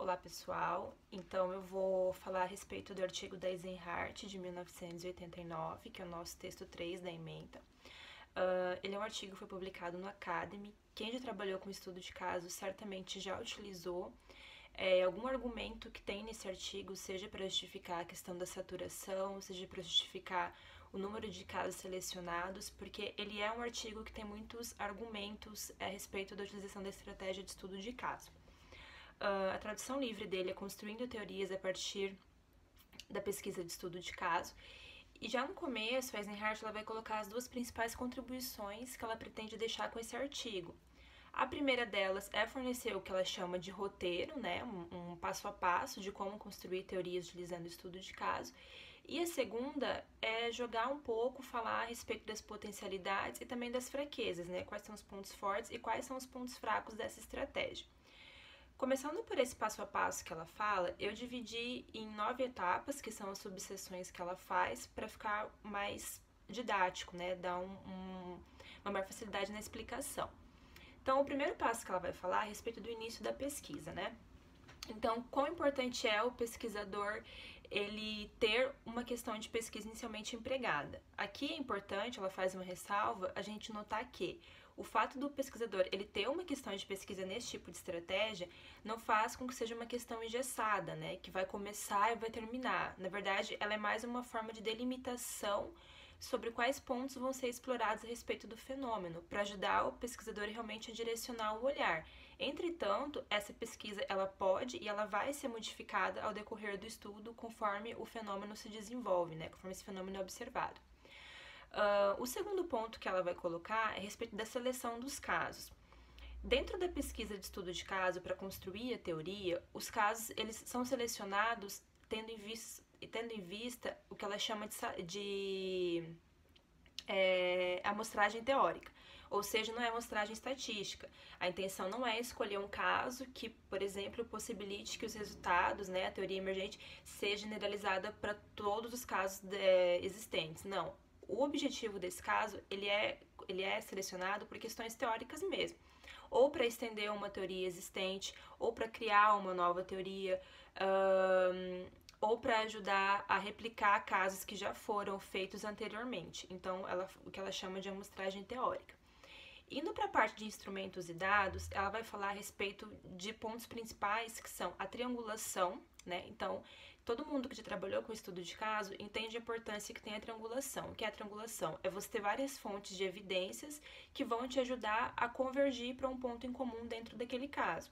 Olá pessoal, então eu vou falar a respeito do artigo da Eisenhardt de 1989, que é o nosso texto 3 da ementa. Ele é um artigo que foi publicado no Academy. Quem já trabalhou com estudo de caso certamente já utilizou algum argumento que tem nesse artigo, seja para justificar a questão da saturação, seja para justificar o número de casos selecionados, porque ele é um artigo que tem muitos argumentos a respeito da utilização da estratégia de estudo de caso. A tradução livre dele é Construindo Teorias a partir da pesquisa de estudo de caso. E já no começo, a Eisenhardt ela vai colocar as duas principais contribuições que ela pretende deixar com esse artigo. A primeira delas é fornecer o que ela chama de roteiro, né, um passo a passo de como construir teorias utilizando estudo de caso. E a segunda é jogar um pouco, falar a respeito das potencialidades e também das fraquezas, né, quais são os pontos fortes e quais são os pontos fracos dessa estratégia. Começando por esse passo a passo que ela fala, eu dividi em 9 etapas, que são as subseções que ela faz, para ficar mais didático, né? Dar uma maior facilidade na explicação. Então, o primeiro passo que ela vai falar é a respeito do início da pesquisa, né? Então, quão importante é o pesquisador ele ter uma questão de pesquisa inicialmente empregada. Aqui é importante, ela faz uma ressalva, a gente notar que o fato do pesquisador ele ter uma questão de pesquisa nesse tipo de estratégia não faz com que seja uma questão engessada, né, que vai começar e vai terminar. Na verdade, ela é mais uma forma de delimitação sobre quais pontos vão ser explorados a respeito do fenômeno, para ajudar o pesquisador realmente a direcionar o olhar. Entretanto, essa pesquisa ela pode e ela vai ser modificada ao decorrer do estudo conforme o fenômeno se desenvolve, né, conforme esse fenômeno é observado. O segundo ponto que ela vai colocar é a respeito da seleção dos casos. Dentro da pesquisa de estudo de caso, para construir a teoria, os casos eles são selecionados tendo em vista o que ela chama de amostragem teórica, ou seja, não é amostragem estatística. A intenção não é escolher um caso que, por exemplo, possibilite que os resultados, né, a teoria emergente, seja generalizada para todos os casos existentes. Não. O objetivo desse caso, ele é selecionado por questões teóricas mesmo, ou para estender uma teoria existente, ou para criar uma nova teoria, ou para ajudar a replicar casos que já foram feitos anteriormente. Então, o que ela chama de amostragem teórica. Indo para a parte de instrumentos e dados, ela vai falar a respeito de pontos principais que são a triangulação, né? Então, todo mundo que já trabalhou com estudo de caso entende a importância que tem a triangulação. O que é a triangulação? É você ter várias fontes de evidências que vão te ajudar a convergir para um ponto em comum dentro daquele caso.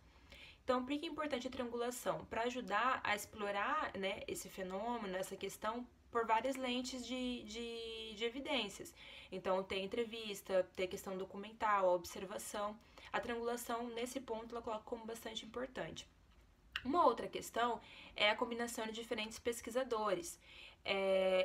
Então, por que é importante a triangulação? Para ajudar a explorar, né, esse fenômeno, essa questão, por várias lentes de evidências. Então, tem entrevista, tem questão documental, a observação. A triangulação, nesse ponto, ela coloca como bastante importante. Uma outra questão é a combinação de diferentes pesquisadores.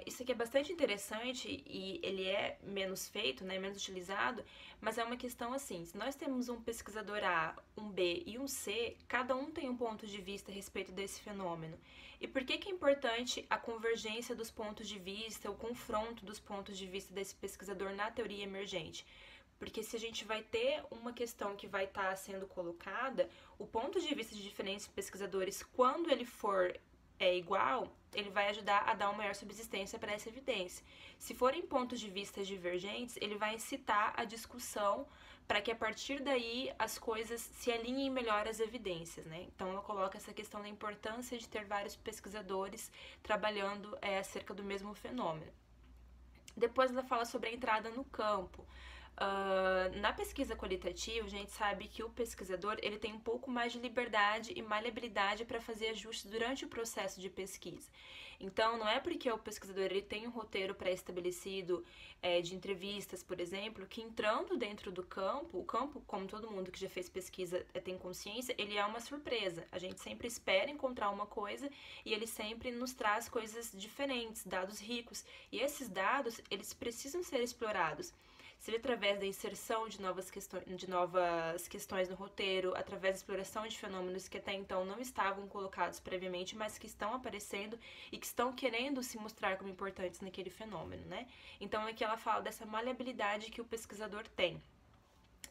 Isso aqui é bastante interessante e ele é menos feito, né, menos utilizado, mas é uma questão assim, se nós temos um pesquisador A, um B e um C, cada um tem um ponto de vista a respeito desse fenômeno. E por que é importante a convergência dos pontos de vista, o confronto dos pontos de vista desse pesquisador na teoria emergente? Porque se a gente vai ter uma questão que vai estar sendo colocada, o ponto de vista de diferentes pesquisadores, quando ele for igual, ele vai ajudar a dar uma maior subsistência para essa evidência. Se forem pontos de vista divergentes, ele vai incitar a discussão para que a partir daí as coisas se alinhem melhor às evidências, né? Então ela coloca essa questão da importância de ter vários pesquisadores trabalhando acerca do mesmo fenômeno. Depois ela fala sobre a entrada no campo. Na pesquisa qualitativa, a gente sabe que o pesquisador ele tem um pouco mais de liberdade e maleabilidade para fazer ajustes durante o processo de pesquisa. Então, não é porque o pesquisador ele tem um roteiro pré-estabelecido de entrevistas, por exemplo, que entrando dentro do campo, o campo, como todo mundo que já fez pesquisa tem consciência, ele é uma surpresa. A gente sempre espera encontrar uma coisa e ele sempre nos traz coisas diferentes, dados ricos. E esses dados, eles precisam ser explorados. Seja através da inserção de novas questões no roteiro, através da exploração de fenômenos que até então não estavam colocados previamente, mas que estão aparecendo e que estão querendo se mostrar como importantes naquele fenômeno, né? Então aqui ela fala dessa maleabilidade que o pesquisador tem.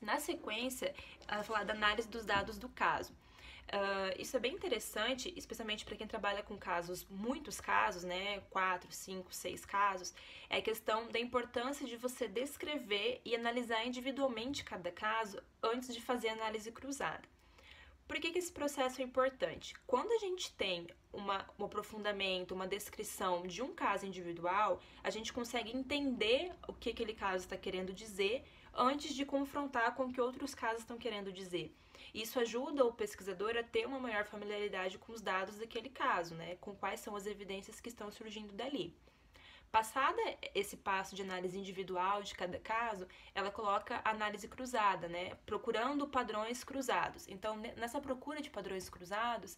Na sequência, ela fala da análise dos dados do caso. Isso é bem interessante, especialmente para quem trabalha com casos, muitos casos, né, 4, 5, 6 casos, é a questão da importância de você descrever e analisar individualmente cada caso antes de fazer análise cruzada. Por que esse processo é importante? Quando a gente tem um aprofundamento, uma descrição de um caso individual, a gente consegue entender o que aquele caso está querendo dizer antes de confrontar com o que outros casos estão querendo dizer. Isso ajuda o pesquisador a ter uma maior familiaridade com os dados daquele caso, né? Com quais são as evidências que estão surgindo dali. Passada esse passo de análise individual de cada caso, ela coloca a análise cruzada, né? Procurando padrões cruzados. Então, nessa procura de padrões cruzados,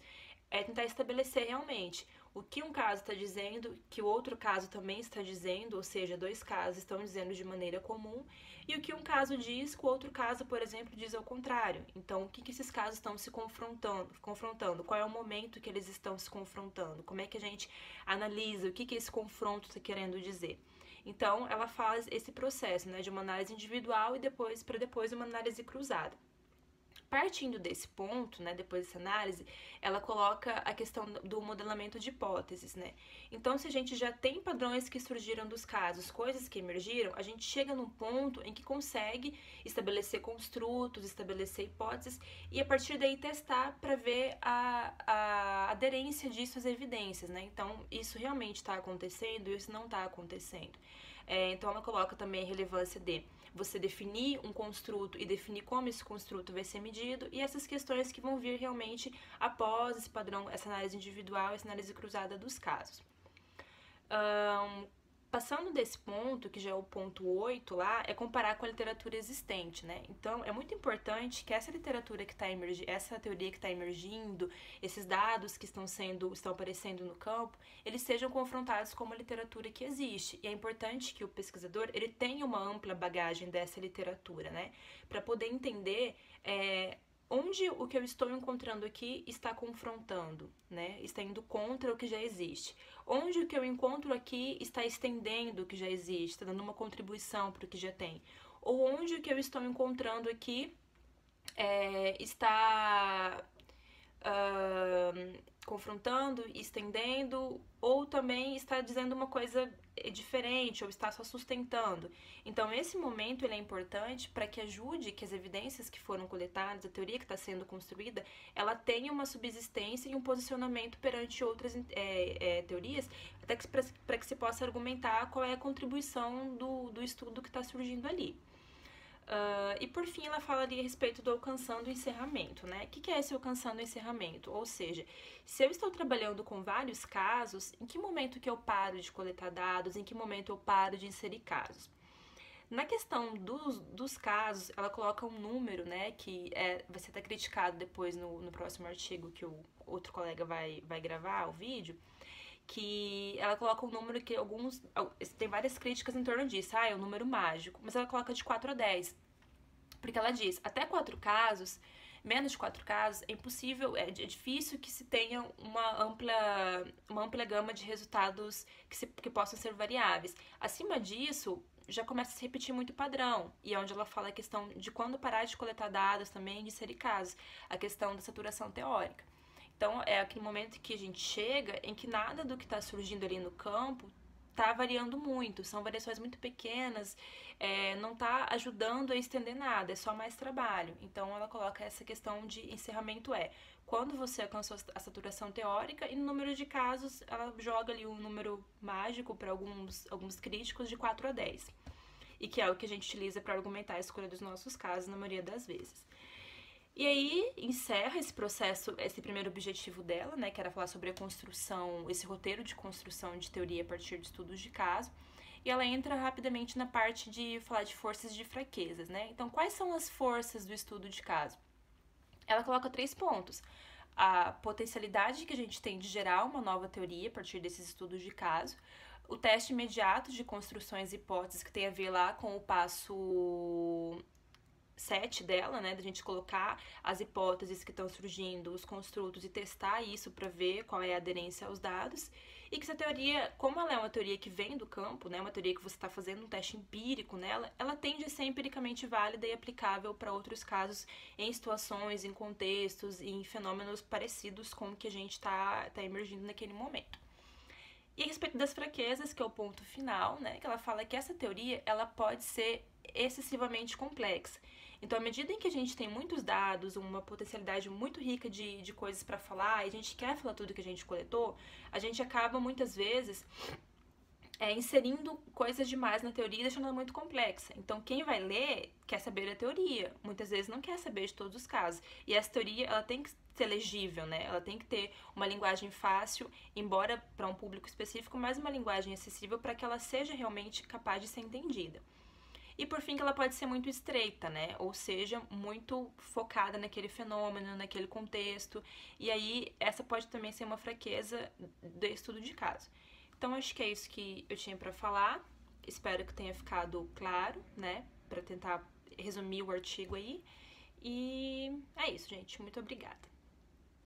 é tentar estabelecer realmente o que um caso está dizendo, que o outro caso também está dizendo, ou seja, dois casos estão dizendo de maneira comum, e o que um caso diz, que o outro caso, por exemplo, diz ao contrário. Então, o que esses casos estão se confrontando? Qual é o momento que eles estão se confrontando? Como é que a gente analisa o que esse confronto está querendo dizer? Então, ela faz esse processo, né, de uma análise individual e depois uma análise cruzada. Partindo desse ponto, né, depois dessa análise, ela coloca a questão do modelamento de hipóteses, né? Então, se a gente já tem padrões que surgiram dos casos, coisas que emergiram, a gente chega num ponto em que consegue estabelecer construtos, estabelecer hipóteses e a partir daí testar para ver a aderência disso às evidências, né? Então, isso realmente está acontecendo, isso não está acontecendo. Então, ela coloca também a relevância de você definir um construto e definir como esse construto vai ser medido e essas questões que vão vir realmente após esse padrão, essa análise individual, essa análise cruzada dos casos. Passando desse ponto, que já é o ponto 8 lá, é comparar com a literatura existente, né? Então, é muito importante que essa literatura que está emergindo, essa teoria que está emergindo, esses dados que estão aparecendo no campo, eles sejam confrontados com uma literatura que existe. E é importante que o pesquisador, ele tenha uma ampla bagagem dessa literatura, né? Para poder entender onde o que eu estou encontrando aqui está confrontando, né? Está indo contra o que já existe. Onde o que eu encontro aqui está estendendo o que já existe, está dando uma contribuição para o que já tem. Ou onde o que eu estou encontrando aqui está confrontando, estendendo, ou também está dizendo uma coisa diferente, ou está só sustentando. Então, esse momento ele é importante para que ajude que as evidências que foram coletadas, a teoria que está sendo construída, ela tenha uma subsistência e um posicionamento perante outras teorias, até para que se possa argumentar qual é a contribuição do estudo que está surgindo ali. E por fim, ela fala ali a respeito do alcançando o encerramento, né? O que é esse alcançando o encerramento? Ou seja, se eu estou trabalhando com vários casos, em que momento que eu paro de coletar dados, em que momento eu paro de inserir casos? Na questão dos casos, ela coloca um número, né, que vai ser até criticado depois no próximo artigo que o outro colega vai gravar, o vídeo, que ela coloca um número que tem várias críticas em torno disso. É um número mágico, mas ela coloca de 4 a 10. Porque ela diz, até 4 casos, menos de 4 casos, é impossível, é difícil que se tenha uma ampla gama de resultados que possam ser variáveis. Acima disso, já começa a se repetir muito padrão, e é onde ela fala a questão de quando parar de coletar dados também, de inserir casos, a questão da saturação teórica. Então, é aquele momento que a gente chega em que nada do que está surgindo ali no campo está variando muito, são variações muito pequenas, não está ajudando a estender nada, é só mais trabalho. Então, ela coloca essa questão de encerramento quando você alcançou a saturação teórica, e no número de casos, ela joga ali um número mágico para alguns críticos de 4 a 10, e que é o que a gente utiliza para argumentar a escolha dos nossos casos na maioria das vezes. E aí encerra esse processo, esse primeiro objetivo dela, né, que era falar sobre a construção, esse roteiro de construção de teoria a partir de estudos de caso. E ela entra rapidamente na parte de falar de forças e de fraquezas, né? Então, quais são as forças do estudo de caso? Ela coloca 3 pontos. A potencialidade que a gente tem de gerar uma nova teoria a partir desses estudos de caso, o teste imediato de construções e hipóteses, que tem a ver lá com o passo 7 dela, né, da gente colocar as hipóteses que estão surgindo, os construtos e testar isso para ver qual é a aderência aos dados, e que essa teoria, como ela é uma teoria que vem do campo, né, uma teoria que você está fazendo um teste empírico nela, ela tende a ser empiricamente válida e aplicável para outros casos, em situações, em contextos e em fenômenos parecidos com o que a gente está emergindo naquele momento. E a respeito das fraquezas, que é o ponto final, né, que ela fala que essa teoria ela pode ser excessivamente complexa. Então, à medida em que a gente tem muitos dados, uma potencialidade muito rica de coisas para falar, e a gente quer falar tudo que a gente coletou, a gente acaba muitas vezes inserindo coisas demais na teoria e deixando ela muito complexa. Então, quem vai ler quer saber da teoria, muitas vezes não quer saber de todos os casos. E essa teoria ela tem que ser legível, né? Ela tem que ter uma linguagem fácil, embora para um público específico, mas uma linguagem acessível para que ela seja realmente capaz de ser entendida. E por fim, que ela pode ser muito estreita, né? Ou seja, muito focada naquele fenômeno, naquele contexto. E aí, essa pode também ser uma fraqueza do estudo de caso. Então, acho que é isso que eu tinha para falar. Espero que tenha ficado claro, né? Para tentar resumir o artigo aí. E é isso, gente. Muito obrigada.